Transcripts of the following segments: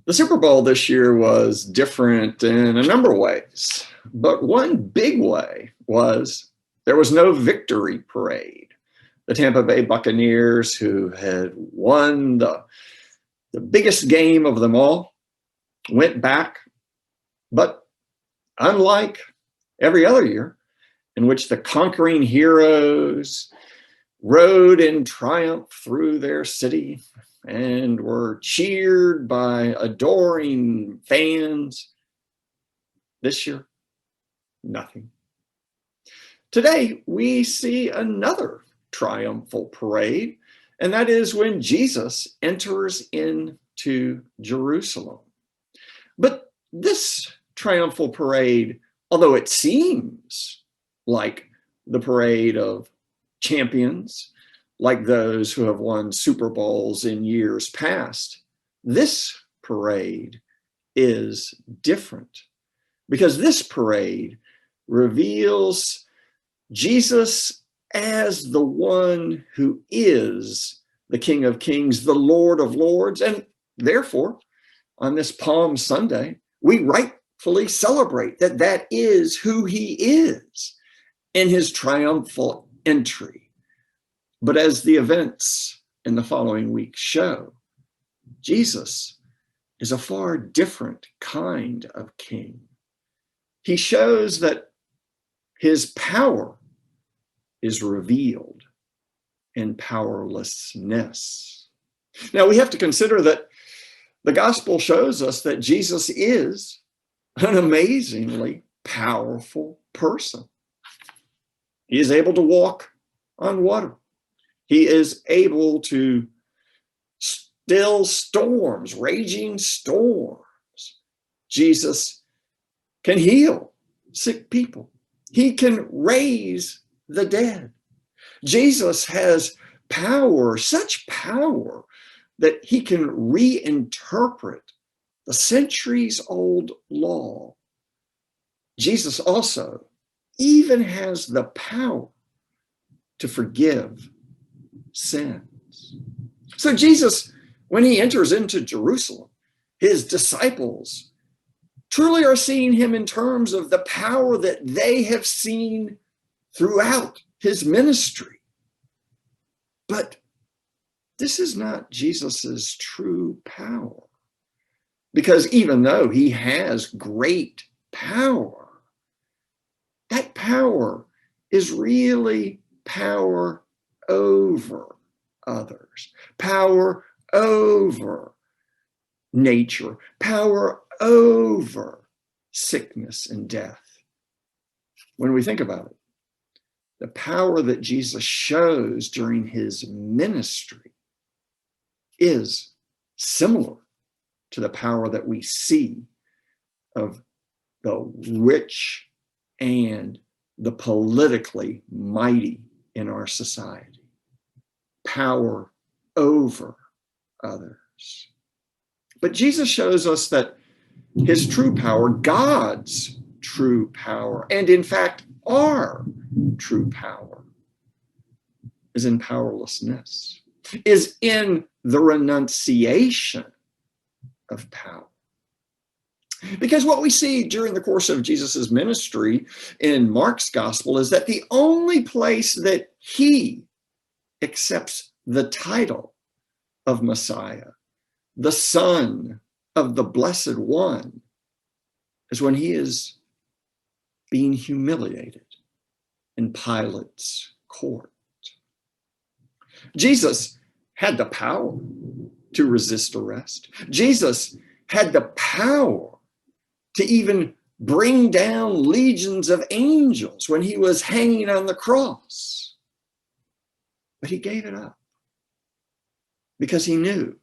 The Super Bowl this year was different in a number of ways, but one big way was there was no victory parade. The Tampa Bay Buccaneers, who had won the biggest game of them all, went back, but unlike every other year in which the conquering heroes rode in triumph through their city and were cheered by adoring fans, this year, nothing. Today, we see another triumphal parade, and that is when Jesus enters into Jerusalem. But this triumphal parade, although it seems like the parade of champions, like those who have won Super Bowls in years past, this parade is different because this parade reveals Jesus as the one who is the King of Kings, the Lord of Lords, and therefore, on this Palm Sunday, we rightfully celebrate that that is who he is in his triumphal entry. But as the events in the following week show, Jesus is a far different kind of king. He shows that his power is revealed in powerlessness. Now, we have to consider that the gospel shows us that Jesus is an amazingly powerful person. He is able to walk on water. He is able to still storms, raging storms. Jesus can heal sick people. He can raise the dead. Jesus has power, such power, that he can reinterpret the centuries-old law. Jesus also even has the power to forgive sins. So Jesus, when he enters into Jerusalem, his disciples truly are seeing him in terms of the power that they have seen throughout his ministry. But this is not Jesus's true power, because even though he has great power, that power is really power over others, power over nature, power over sickness and death. When we think about it, the power that Jesus shows during his ministry is similar to the power that we see of the rich and the politically mighty in our society. Power over others. But Jesus shows us that his true power, God's true power, and in fact, our true power, is in powerlessness, is in the renunciation of power. Because what we see during the course of Jesus's ministry in Mark's gospel is that the only place that he accepts the title of Messiah, the Son of the Blessed One, is when he is being humiliated in Pilate's court. Jesus had the power to resist arrest. Jesus had the power to even bring down legions of angels when he was hanging on the cross. But he gave it up because he knew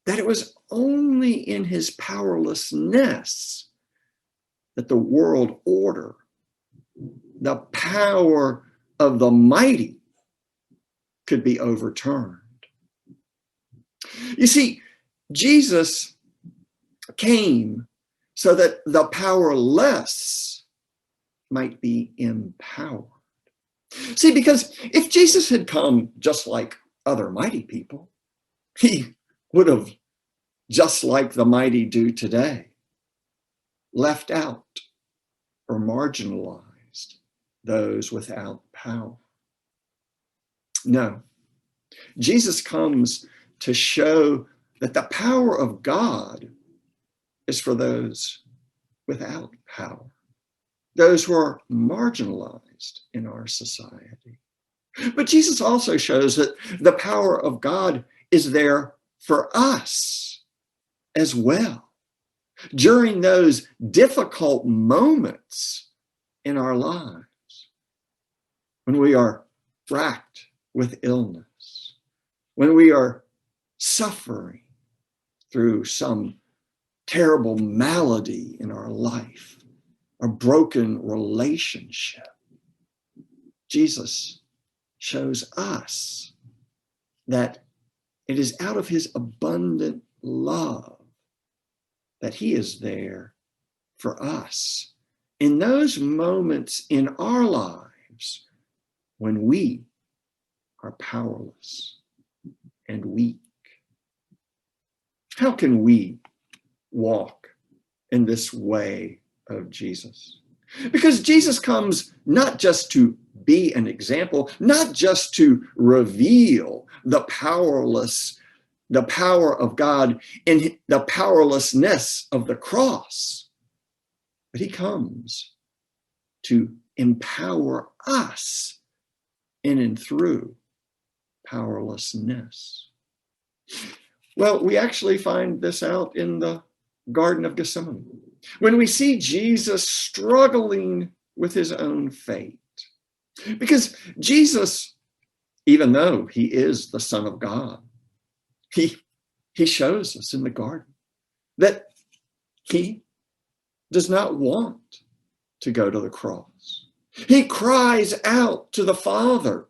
that it was only in his powerlessness that the world order, the power of the mighty, could be overturned. You see, Jesus came so that the powerless might be empowered. See, because if Jesus had come just like other mighty people, he would have just like the mighty do today, left out or marginalized those without power. No, Jesus comes to show that the power of God is for those without power, those who are marginalized in our society. But Jesus also shows that the power of God is there for us as well during those difficult moments in our lives, when we are racked with illness, when we are suffering through some terrible malady in our life, a broken relationship. Jesus shows us that it is out of his abundant love that he is there for us in those moments in our lives when we are powerless and weak. How can we walk in this way of Jesus? Because Jesus comes not just to be an example, not just to reveal the power of God in the powerlessness of the cross, but he comes to empower us in and through powerlessness. Well, we actually find this out in the Garden of Gethsemane, when we see Jesus struggling with his own fate. Because Jesus, even though he is the Son of God, he shows us in the garden that he does not want to go to the cross. He cries out to the Father,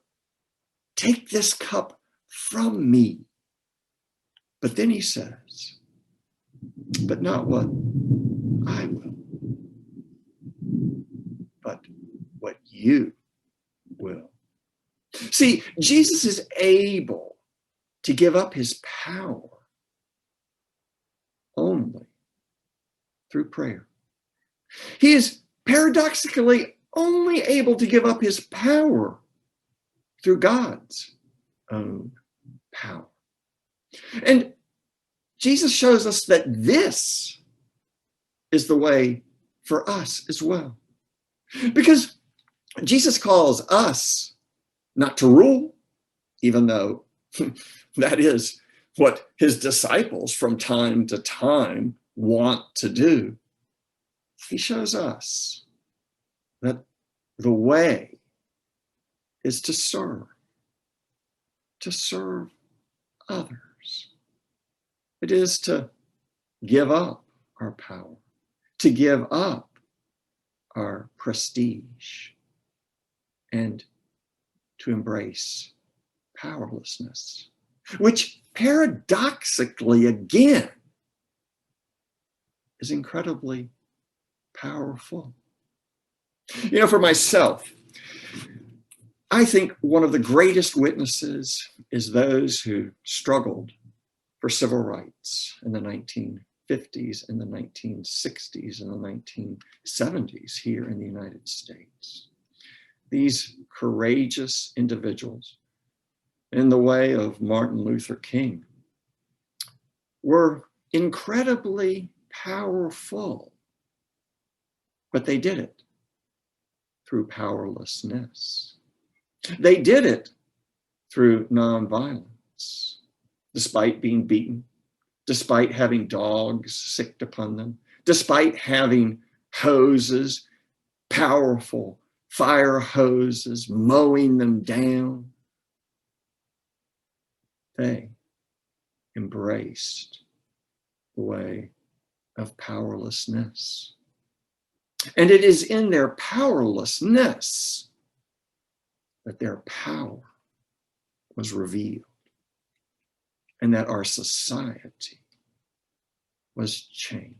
"Take this cup from me." But then he says, "But not what I will, but what you will." See, Jesus is able to give up his power only through prayer. He is paradoxically only able to give up his power through God's own power. And Jesus shows us that this is the way for us as well. Because Jesus calls us not to rule, even though that is what his disciples from time to time want to do. He shows us that the way is to serve others. It is to give up our power, to give up our prestige, and to embrace powerlessness, which paradoxically, again, is incredibly powerful. You know, for myself, I think one of the greatest witnesses is those who struggled for civil rights in the 1950s and the 1960s and the 1970s here in the United States. These courageous individuals, in the way of Martin Luther King, were incredibly powerful, but they did it through powerlessness. They did it through nonviolence, despite being beaten, despite having dogs sicked upon them, despite having hoses, powerful fire hoses, mowing them down. They embraced the way of powerlessness. And it is in their powerlessness that their power was revealed and that our society was changed.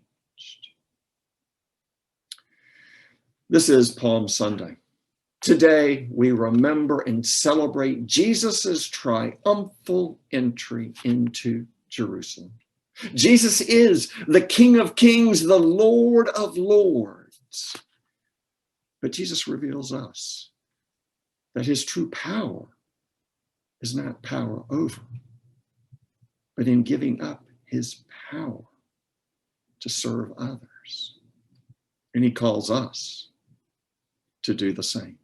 This is Palm Sunday. Today, we remember and celebrate Jesus's triumphal entry into Jerusalem. Jesus is the King of Kings, the Lord of Lords. But Jesus reveals us that his true power is not power over, but in giving up his power to serve others. And he calls us to do the same.